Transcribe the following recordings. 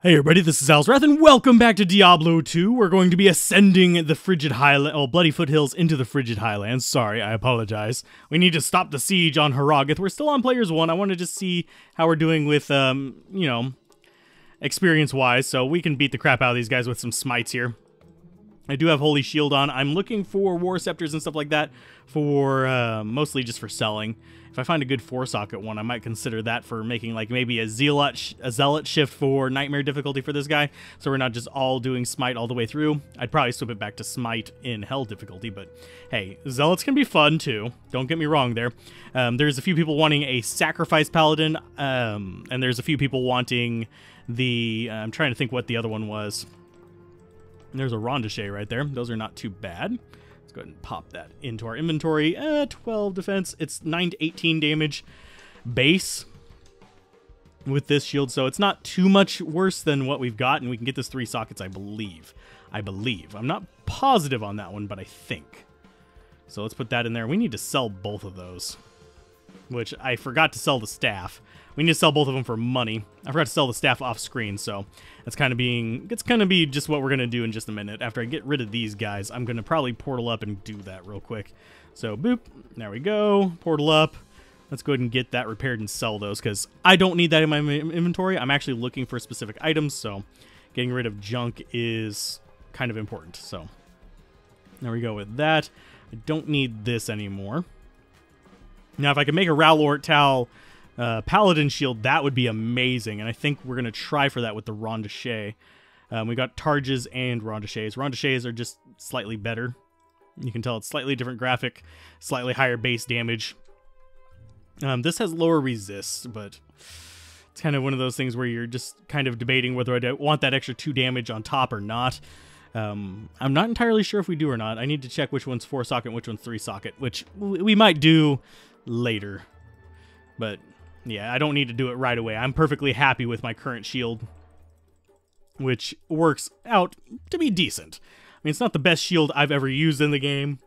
Hey everybody, this is Alzorath, and welcome back to Diablo 2. We're going to be ascending the frigid Bloody Foothills into the frigid highlands. Sorry, I apologize. We need to stop the siege on Harrogath. We're still on Players 1. I want to just see how we're doing with, experience-wise, so we can beat the crap out of these guys with some smites here. I do have Holy Shield on. I'm looking for War Scepters and stuff like that for, mostly just for selling. If I find a good 4-socket one, I might consider that for making, like, maybe a Zealot shift for Nightmare difficulty for this guy, so we're not just all doing Smite all the way through. I'd probably swap it back to Smite in Hell difficulty, but hey, Zealots can be fun, too. Don't get me wrong there. There's a few people wanting a Sacrifice Paladin, and there's a few people wanting the... I'm trying to think what the other one was. There's a Rondochet right there. Those are not too bad. Let's go ahead and pop that into our inventory. 12 defense. It's 9 to 18 damage base with this shield, so it's not too much worse than what we've got, and we can get this 3 sockets, I believe. I'm not positive on that one, but I think. So let's put that in there. We need to sell both of those, which I forgot to sell the staff. We need to sell both of them for money. I forgot to sell the staff off screen, so it's kind of be just what we're going to do in just a minute. After I get rid of these guys, I'm going to probably portal up and do that real quick. So, boop. There we go. Portal up. Let's go ahead and get that repaired and sell those, because I don't need that in my inventory. I'm actually looking for specific items, so getting rid of junk is kind of important. So, there we go with that. I don't need this anymore. Now, if I could make a Ralort Tal Paladin shield, that would be amazing, and I think we're going to try for that with the Rondochet. We got Targes and Rondochets. Rondochets are just slightly better. You can tell it's slightly different graphic, slightly higher base damage. This has lower resist, but it's kind of one of those things where you're just kind of debating whether I want that extra 2 damage on top or not. I'm not entirely sure if we do or not. I need to check which one's 4-socket and which one's 3-socket, which we might do later. But yeah, I don't need to do it right away. I'm perfectly happy with my current shield, which works out to be decent. I mean, it's not the best shield I've ever used in the game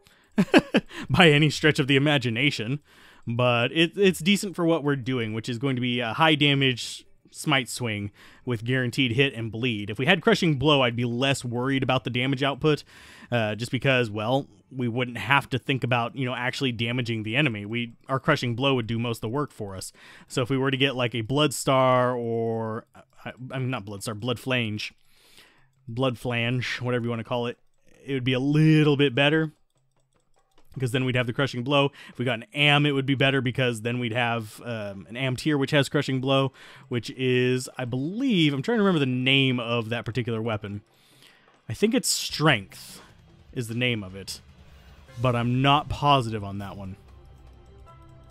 by any stretch of the imagination, but it's decent for what we're doing, which is going to be a high damage smite swing with guaranteed hit and bleed. If we had Crushing Blow, I'd be less worried about the damage output, just because, well, we wouldn't have to think about, actually damaging the enemy. Our Crushing Blow would do most of the work for us. So if we were to get like a Blood Star or, not Blood Star, Blood Flange, whatever you want to call it, it would be a little bit better, because then we'd have the Crushing Blow. If we got an Am, it would be better, because then we'd have an Am tier, which has Crushing Blow, which is, I believe, I'm trying to remember the name of that particular weapon. I think it's Strength is the name of it, but I'm not positive on that one.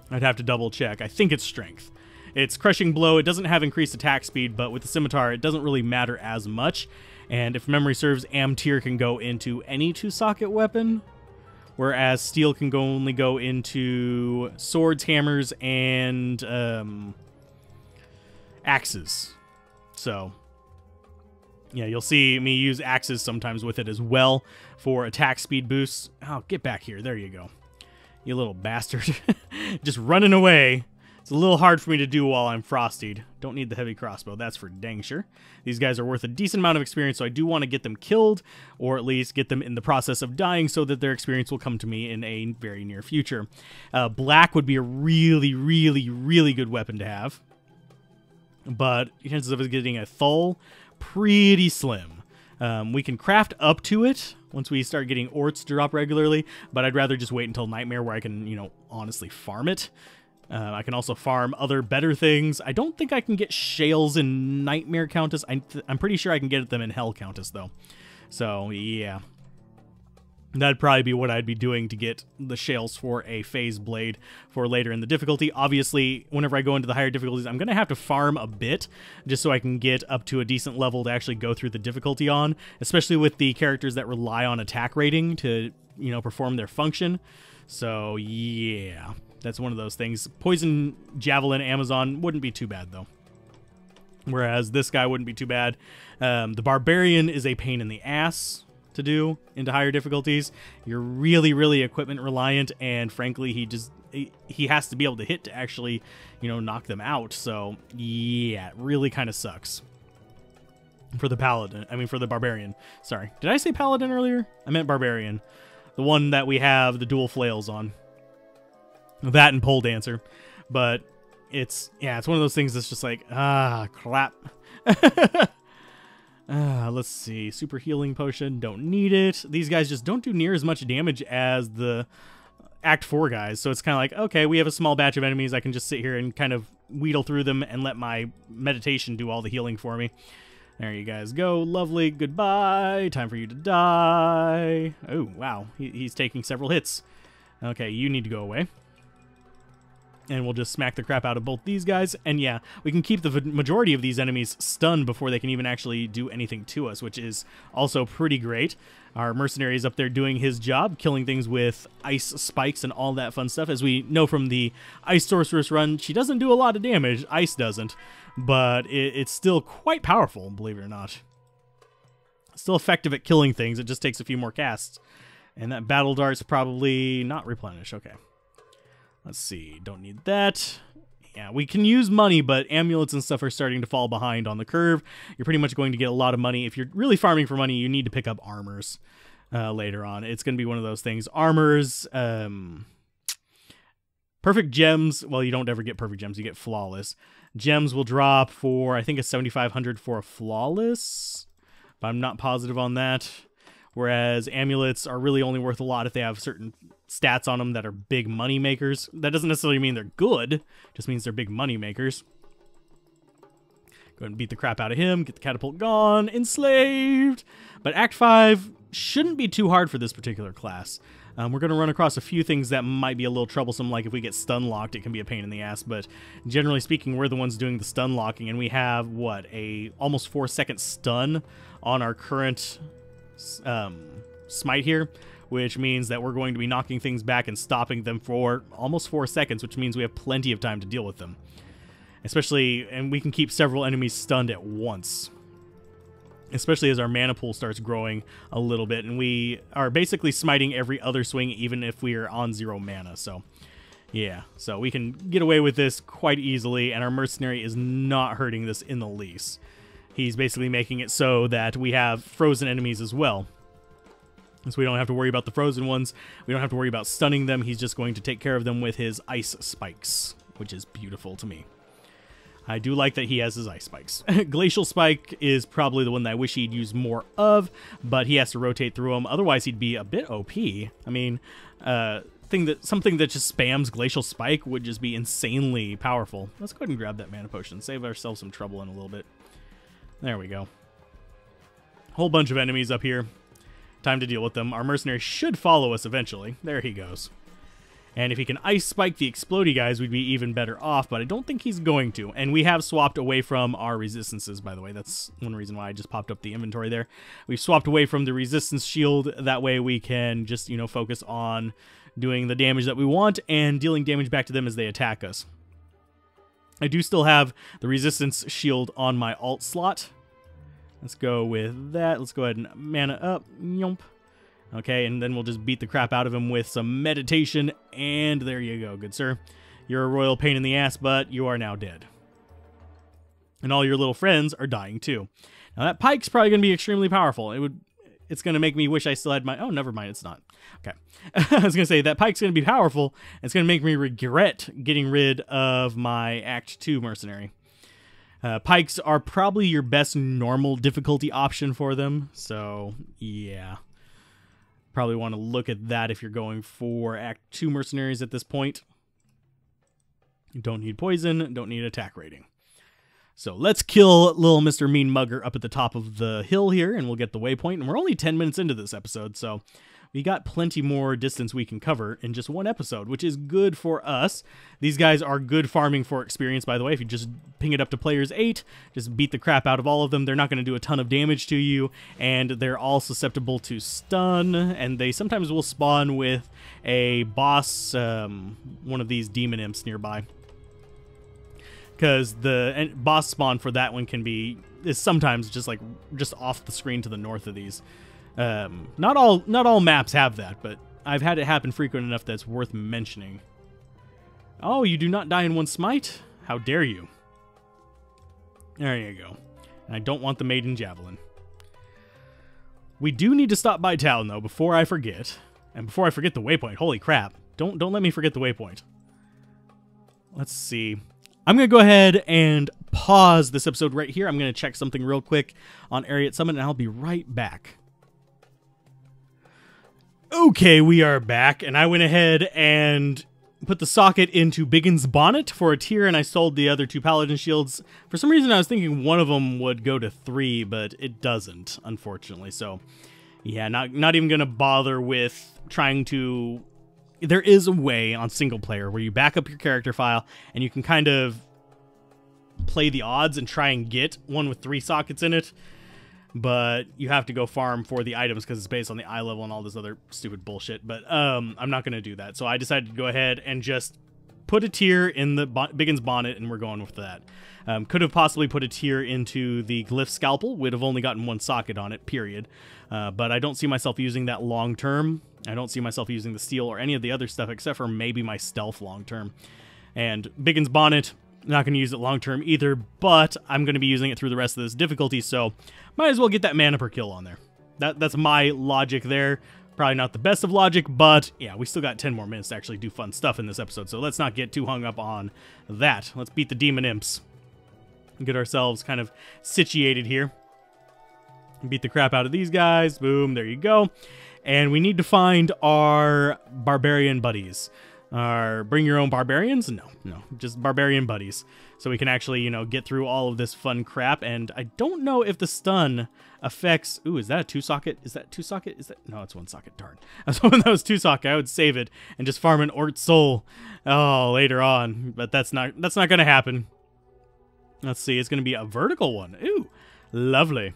I'd have to double check. I think it's Strength. It's Crushing Blow. It doesn't have increased attack speed, but with the Scimitar, it doesn't really matter as much. And if memory serves, Am tier can go into any 2-socket weapon, whereas Steel can only go into swords, hammers, and axes. So, yeah, you'll see me use axes sometimes with it as well for attack speed boosts. Oh, get back here. There you go. You little bastard. Just running away. It's a little hard for me to do while I'm frostied. Don't need the heavy crossbow, that's for dang sure. These guys are worth a decent amount of experience, so I do want to get them killed, or at least get them in the process of dying, so that their experience will come to me in a very near future. Black would be a really, really, really good weapon to have, but chances of us getting a Thull, pretty slim. We can craft up to it once we start getting Orts to drop regularly, but I'd rather just wait until Nightmare, where I can, honestly farm it. I can also farm other better things. I don't think I can get Shales in Nightmare Countess. I'm pretty sure I can get them in Hell Countess, though. So, yeah. That'd probably be what I'd be doing to get the Shales for a Phase Blade for later in the difficulty. Obviously, whenever I go into the higher difficulties, I'm going to have to farm a bit, just so I can get up to a decent level to actually go through the difficulty on, especially with the characters that rely on attack rating to, perform their function. So, yeah. That's one of those things. Poison Javelin Amazon wouldn't be too bad, though. Whereas this guy wouldn't be too bad. The Barbarian is a pain in the ass to do into higher difficulties. You're really, really equipment reliant, and frankly, he has to be able to hit to actually, knock them out. So, yeah, it really kind of sucks. For the paladin, I mean for the barbarian. Sorry, did I say paladin earlier? I meant barbarian. The one that we have the dual flails on. That and pole dancer. But it's one of those things that's just like, crap. Let's see. Super healing potion, don't need it. These guys just don't do near as much damage as the Act 4 guys. So it's kind of like, okay, we have a small batch of enemies. I can just sit here and kind of wheedle through them and let my meditation do all the healing for me. There you guys go. Lovely. Goodbye. Time for you to die. Oh, wow. He's taking several hits. Okay, you need to go away. And we'll just smack the crap out of both these guys. And yeah, we can keep the majority of these enemies stunned before they can even actually do anything to us, which is also pretty great. Our mercenary is up there doing his job, killing things with ice spikes and all that fun stuff. As we know from the Ice Sorceress run, she doesn't do a lot of damage. Ice doesn't. But it's still quite powerful, believe it or not. Still effective at killing things. It just takes a few more casts. And that battle dart's probably not replenished. Okay. Let's see. Don't need that. Yeah, we can use money, but amulets and stuff are starting to fall behind on the curve. You're pretty much going to get a lot of money. If you're really farming for money, you need to pick up armors later on. It's going to be one of those things. Armors, perfect gems. Well, you don't ever get perfect gems. You get flawless. Gems will drop for, I think it's 7,500 for a flawless, but I'm not positive on that. Whereas amulets are really only worth a lot if they have certain stats on them that are big money makers. That doesn't necessarily mean they're good, it just means they're big money makers. Go ahead and beat the crap out of him, get the catapult gone, enslaved. But Act 5 shouldn't be too hard for this particular class. We're going to run across a few things that might be a little troublesome, like if we get stun locked, it can be a pain in the ass, but generally speaking, we're the ones doing the stun locking, and we have, what, a almost 4-second stun on our current smite here, which means that we're going to be knocking things back and stopping them for almost 4 seconds, which means we have plenty of time to deal with them. Especially, and we can keep several enemies stunned at once. Especially as our mana pool starts growing a little bit, and we are basically smiting every other swing, even if we are on 0 mana, so yeah. So we can get away with this quite easily, and our mercenary is not hurting this in the least. He's basically making it so that we have frozen enemies as well. So we don't have to worry about the frozen ones. We don't have to worry about stunning them. He's just going to take care of them with his ice spikes, which is beautiful to me. I do like that he has his ice spikes. Glacial Spike is probably the one that I wish he'd use more of, but he has to rotate through them. Otherwise, he'd be a bit OP. I mean, something that just spams Glacial Spike would just be insanely powerful. Let's go ahead and grab that mana potion. Save ourselves some trouble in a little bit. There we go. Whole bunch of enemies up here. Time to deal with them. Our mercenary should follow us eventually. There he goes. And if he can ice spike the explodey guys, we'd be even better off, but I don't think he's going to. And we have swapped away from our resistances, by the way. That's one reason why I just popped up the inventory there. We've swapped away from the resistance shield. That way we can just, you know, focus on doing the damage that we want and dealing damage back to them as they attack us. I do still have the resistance shield on my alt slot. Let's go with that. Let's go ahead and mana up. Yomp. Okay, and then we'll just beat the crap out of him with some meditation, and there you go, good sir. You're a royal pain in the ass, but you are now dead. And all your little friends are dying too. Now that pike's probably going to be extremely powerful. It's going to make me wish I still had my... Oh, never mind, it's not. Okay. I was going to say, that pike's going to be powerful. It's going to make me regret getting rid of my Act 2 mercenary. Pikes are probably your best normal difficulty option for them, so yeah. Probably want to look at that if you're going for Act 2 mercenaries at this point. You don't need poison, don't need attack rating. So let's kill little Mr. Mean Mugger up at the top of the hill here, and we'll get the waypoint. And we're only 10 minutes into this episode, so we got plenty more distance we can cover in just one episode, which is good for us. These guys are good farming for experience, by the way. If you just ping it up to players 8, just beat the crap out of all of them. They're not going to do a ton of damage to you, and they're all susceptible to stun, and they sometimes will spawn with a boss, one of these demon imps nearby. Because the boss spawn for that one is sometimes just off the screen to the north of these. Not all maps have that, but I've had it happen frequent enough that's worth mentioning. Oh, you do not die in one smite? How dare you? There you go. And I don't want the Maiden Javelin. We do need to stop by town, though, before I forget. And before I forget the waypoint. Holy crap. Don't let me forget the waypoint. Let's see. I'm going to go ahead and pause this episode right here. I'm going to check something real quick on Ariat Summit, and I'll be right back. Okay, we are back, and I went ahead and put the socket into Biggin's Bonnet for a tier, and I sold the other 2 Paladin shields. For some reason, I was thinking one of them would go to 3, but it doesn't, unfortunately. So, yeah, not even going to bother with trying to... There is a way on single player where you back up your character file, and you can kind of play the odds and try and get one with 3 sockets in it. But you have to go farm for the items because it's based on the eye level and all this other stupid bullshit. But I'm not going to do that. So I decided to go ahead and just put a tier in the Biggin's Bonnet, and we're going with that. Could have possibly put a tier into the Glyph Scalpel. Would have only gotten 1 socket on it, period. But I don't see myself using that long term. I don't see myself using the steel or any of the other stuff except for maybe my stealth long term. And Biggin's Bonnet... Not going to use it long term either, but I'm going to be using it through the rest of this difficulty, so might as well get that mana per kill on there. That's my logic there. Probably not the best of logic, but yeah, we still got 10 more minutes to actually do fun stuff in this episode, so let's not get too hung up on that. Let's beat the Demon Imps. Get ourselves kind of situated here. Beat the crap out of these guys. Boom, there you go. And we need to find our barbarian buddies. Bring your own barbarians? No, just barbarian buddies. So we can actually, you know, get through all of this fun crap. And I don't know if the stun affects... Ooh, is that a 2-socket? Is that 2-socket? Is that... No, it's 1-socket. Darn. I was hoping that was 2-socket. I would save it and just farm an Ort Soul later on. But that's not going to happen. Let's see. It's going to be a vertical one. Ooh, lovely.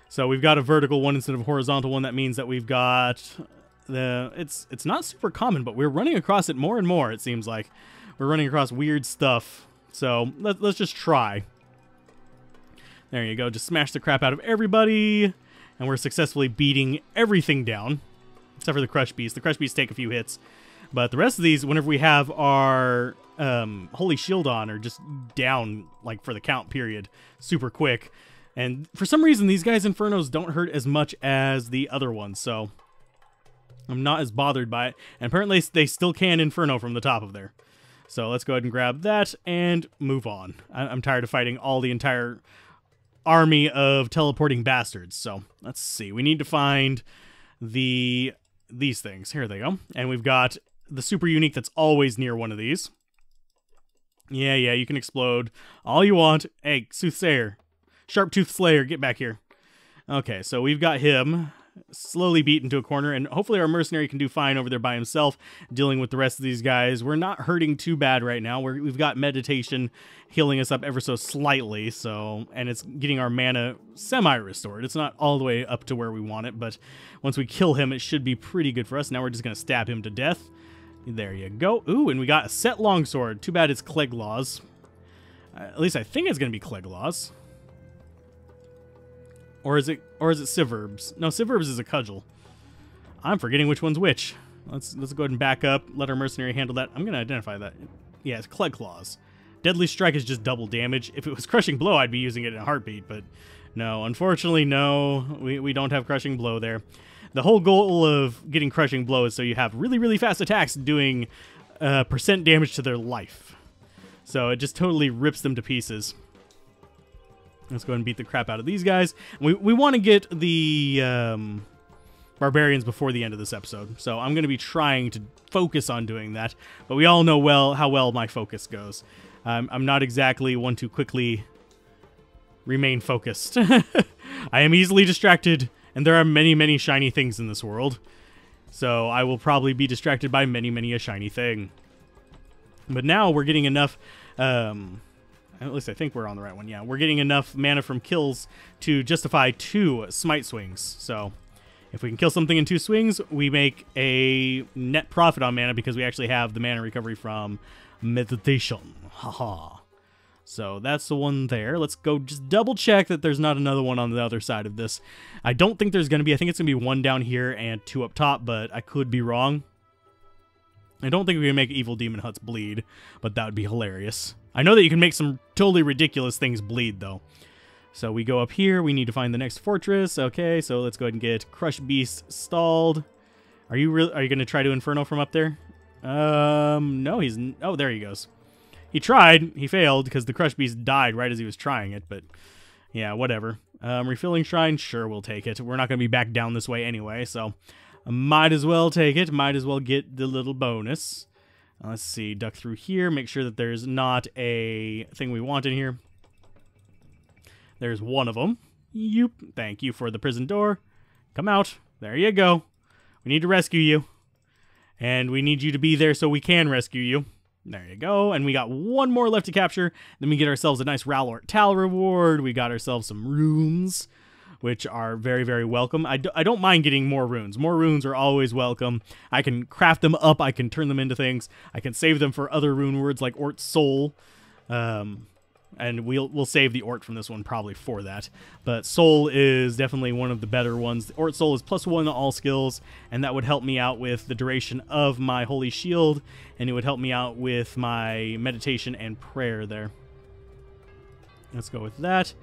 So we've got a vertical one instead of a horizontal one. That means that we've got... It's not super common, but we're running across it more and more, it seems like. We're running across weird stuff. So let's just try. There you go. Just smash the crap out of everybody. And we're successfully beating everything down. Except for the Crush Beast. The Crush Beasts take a few hits. But the rest of these, whenever we have our Holy Shield on, are just down, like, for the count period. Super quick. And for some reason, these guys' Infernos don't hurt as much as the other ones. So... I'm not as bothered by it. And apparently they still can Inferno from the top of there. So let's go ahead and grab that and move on. I'm tired of fighting all the entire army of teleporting bastards. So let's see. We need to find these things. Here they go. And we've got the super unique that's always near one of these. Yeah, you can explode all you want. Hey, Soothsayer. Sharp-Toothed Slayer, get back here. Okay, so we've got him... slowly beat into a corner, and hopefully our mercenary can do fine over there by himself, dealing with the rest of these guys. We're not hurting too bad right now. We've got meditation healing us up ever so slightly, and it's getting our mana semi-restored. It's not all the way up to where we want it, but once we kill him, it should be pretty good for us. Now we're just going to stab him to death. There you go. Ooh, and we got a set longsword. Too bad it's Cleglaws. At least I think it's going to be Cleglaws. Or is it Siverbs? No, Siverbs is a cudgel. I'm forgetting which one's which. Let's go ahead and back up. Let our mercenary handle that. I'm going to identify that. Yeah, it's Clegclaws. Deadly Strike is just double damage. If it was Crushing Blow, I'd be using it in a heartbeat. But no, unfortunately, no. We don't have Crushing Blow there. The whole goal of getting Crushing Blow is so you have really, really fast attacks doing % damage to their life. So it just totally rips them to pieces. Let's go ahead and beat the crap out of these guys. We want to get the barbarians before the end of this episode, so I'm going to be trying to focus on doing that. But we all know how well my focus goes. I'm not exactly one to quickly remain focused. I am easily distracted, and there are many, many shiny things in this world. So I will probably be distracted by many, many a shiny thing. But now we're getting enough... at least I think we're on the right one. Yeah, we're getting enough mana from kills to justify 2 smite swings. So if we can kill something in 2 swings, we make a net profit on mana because we actually have the mana recovery from meditation. Haha. So that's the one there. Let's go just double check that there's not another one on the other side of this. I don't think there's going to be. I think it's going to be 1 down here and 2 up top, but I could be wrong. I don't think we can make evil demon huts bleed, but that would be hilarious. I know that you can make some totally ridiculous things bleed, though. So we go up here. We need to find the next fortress. Okay, so let's go ahead and get Crush Beast stalled. Are you going to try to Inferno from up there? No, he's... Oh, there he goes. He tried. He failed because the Crush Beast died right as he was trying it, but yeah, whatever. Refilling Shrine, sure, we'll take it. We're not going to be back down this way anyway, so might as well take it. Might as well get the little bonus. Let's see, duck through here, make sure that there's not a thing we want in here. There's one of them. Yoop. Thank you for the prison door. Come out. There you go. We need to rescue you. And we need you to be there so we can rescue you. There you go. And we got one more left to capture. Then we get ourselves a nice Ralort Tal reward. We got ourselves some runes, which are very, very welcome. I don't mind getting more runes. More runes are always welcome. I can craft them up. I can turn them into things. I can save them for other rune words like Ort's Soul. And we'll save the Ort from this one probably for that. But Soul is definitely one of the better ones. The Ort Soul is +1 to all skills, and that would help me out with the duration of my Holy Shield, and it would help me out with my meditation and prayer there. Let's go with that.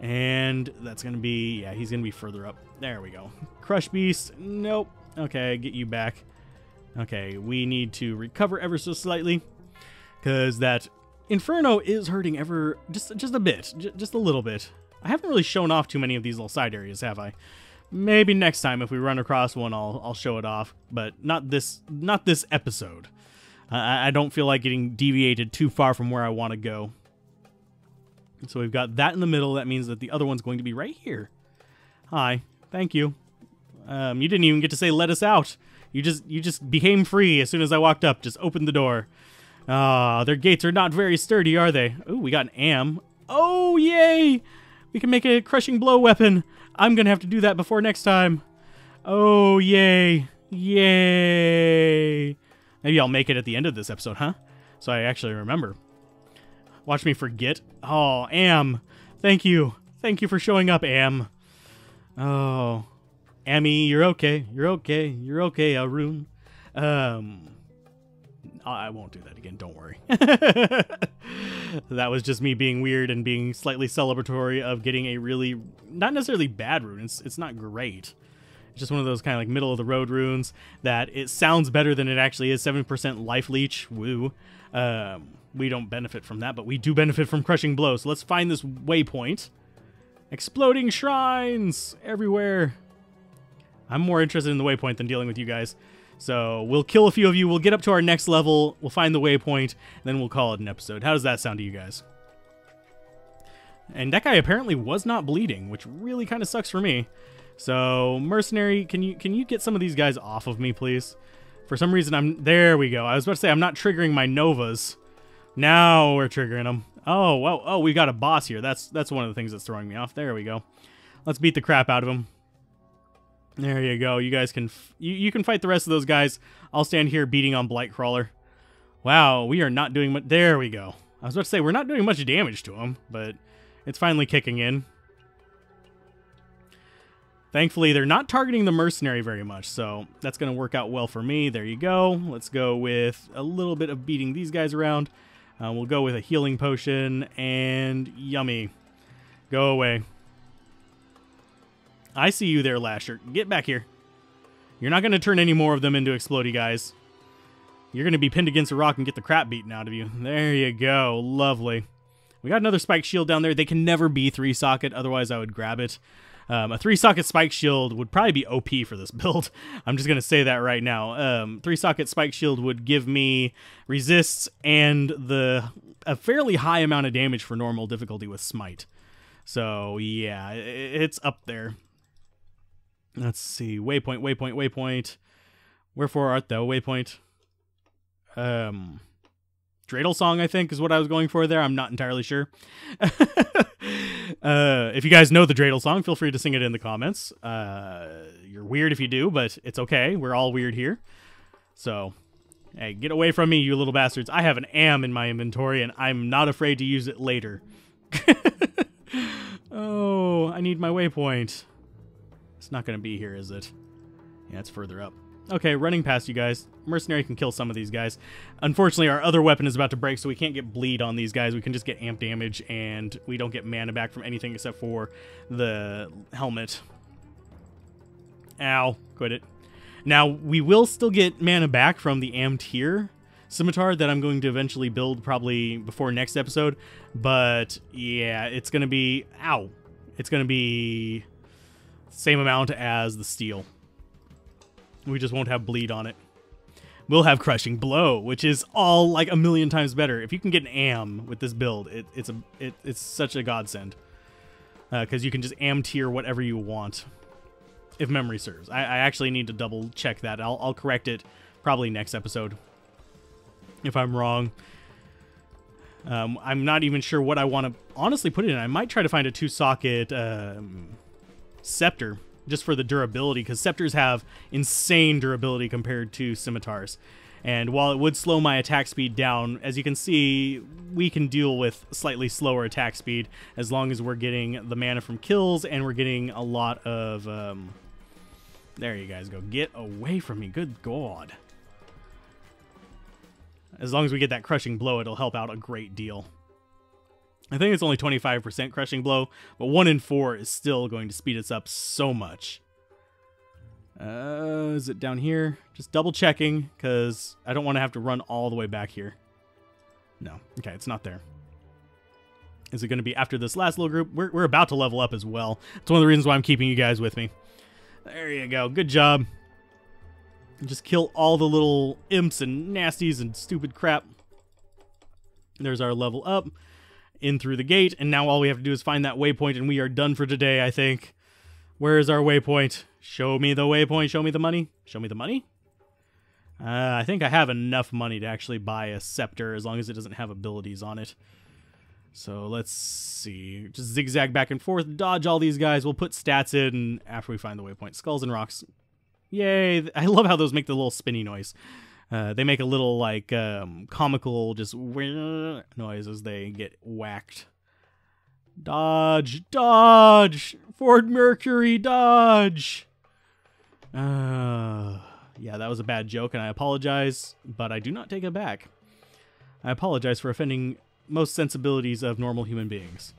And that's going to be... Yeah, he's going to be further up. There we go. Crush Beast. Nope. Okay, get you back. Okay, we need to recover ever so slightly, because that... Inferno is hurting just a bit, just a little bit. I haven't really shown off too many of these little side areas, have I? Maybe next time if we run across one, I'll show it off, but not this episode. I don't feel like getting deviated too far from where I want to go. So we've got that in the middle. That means that the other one's going to be right here. Hi, thank you. You didn't even get to say let us out. You just became free as soon as I walked up. Just opened the door. Ah, their gates are not very sturdy, are they? Ooh, we got an am. Oh, yay! We can make a crushing blow weapon. I'm gonna have to do that before next time. Oh, yay. Yay. Maybe I'll make it at the end of this episode, huh? So I actually remember. Watch me forget. Oh, Am. Thank you. Thank you for showing up, Am. Oh. Ammy, you're okay. You're okay. You're okay, Arun. I won't do that again, don't worry. That was just me being weird and being slightly celebratory of getting a really, not necessarily bad rune, it's not great. It's just one of those kind of like middle of the road runes that it sounds better than it actually is. 7% life leech, woo. We don't benefit from that, but we do benefit from crushing blow. So let's find this waypoint. Exploding shrines everywhere. I'm more interested in the waypoint than dealing with you guys. So we'll kill a few of you, we'll get up to our next level, we'll find the waypoint, and then we'll call it an episode. How does that sound to you guys? And that guy apparently was not bleeding, which really kind of sucks for me. So, Mercenary, can you get some of these guys off of me, please? For some reason, there we go. I was about to say, I'm not triggering my Novas. Now we're triggering them. Oh, well, oh, we got a boss here. That's one of the things that's throwing me off. There we go. Let's beat the crap out of him. There you go. You guys can you can fight the rest of those guys. I'll stand here beating on Blightcrawler. Wow, we are not doing much. There we go. I was about to say we're not doing much damage to him, but it's finally kicking in. Thankfully, they're not targeting the Mercenary very much, so that's going to work out well for me. There you go. Let's go with a little bit of beating these guys around. We'll go with a healing potion, and yummy. Go away. I see you there, Lasher. Get back here. You're not going to turn any more of them into explodey guys. You're going to be pinned against a rock and get the crap beaten out of you. There you go. Lovely. We got another spike shield down there. They can never be 3-socket, otherwise I would grab it. A 3-socket spike shield would probably be OP for this build. I'm just going to say that right now. 3-socket spike shield would give me resists and a fairly high amount of damage for normal difficulty with Smite. So, yeah, it's up there. Let's see. Waypoint, waypoint, waypoint. Wherefore art thou, waypoint? Dreidel Song, I think, is what I was going for there. I'm not entirely sure. If you guys know the Dreidel Song, feel free to sing it in the comments. You're weird if you do, but it's okay. We're all weird here. So, hey, get away from me, you little bastards. I have an Am in my inventory, and I'm not afraid to use it later. Oh, I need my waypoint. It's not going to be here, is it? Yeah, it's further up. Okay, running past you guys. Mercenary can kill some of these guys. Unfortunately, our other weapon is about to break, so we can't get bleed on these guys. We can just get amp damage, and we don't get mana back from anything except for the helmet. Ow. Quit it. Now, we will still get mana back from the Am-Tier scimitar that I'm going to eventually build probably before next episode. But, yeah, it's going to be... Ow. It's going to be the same amount as the steel. We just won't have bleed on it. We'll have crushing blow, which is all like a million times better. If you can get an am with this build, it's such a godsend. Because you can just am-tier whatever you want. If memory serves. I actually need to double check that. I'll correct it probably next episode. If I'm wrong. I'm not even sure what I want to honestly put it in. I might try to find a 2-socket scepter. Just for the durability, because scepters have insane durability compared to scimitars. And while it would slow my attack speed down, as you can see, we can deal with slightly slower attack speed as long as we're getting the mana from kills and we're getting a lot of... there you guys go. Get away from me. Good God. As long as we get that crushing blow, it'll help out a great deal. I think it's only 25% crushing blow, but 1 in 4 is still going to speed us up so much. Is it down here? Just double checking, because I don't want to have to run all the way back here. No. Okay, it's not there. Is it going to be after this last little group? We're about to level up as well. It's one of the reasons why I'm keeping you guys with me. There you go. Good job. Just kill all the little imps and nasties and stupid crap. There's our level up. In through the gate, and now all we have to do is find that waypoint, and we are done for today, I think. Where is our waypoint? Show me the waypoint. Show me the money. Show me the money? I think I have enough money to actually buy a scepter, as long as it doesn't have abilities on it. So let's see. Just zigzag back and forth, dodge all these guys. We'll put stats in after we find the waypoint. Skulls and rocks. Yay. I love how those make the little spinny noise. They make a little, like, comical, just noise as they get whacked. Dodge! Dodge! Ford Mercury, dodge! Yeah, that was a bad joke, and I apologize, but I do not take it back. I apologize for offending most sensibilities of normal human beings.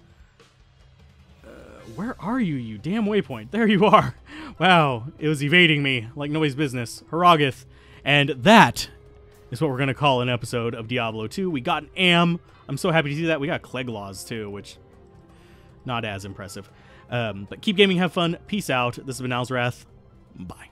Where are you, you damn waypoint? There you are! Wow, it was evading me like nobody's business. Harrogath. And that is what we're going to call an episode of Diablo 2. We got an Am. I'm so happy to see that. We got Cleglaws, too, which not as impressive. But keep gaming, have fun. Peace out. This has been Alzorath. Bye.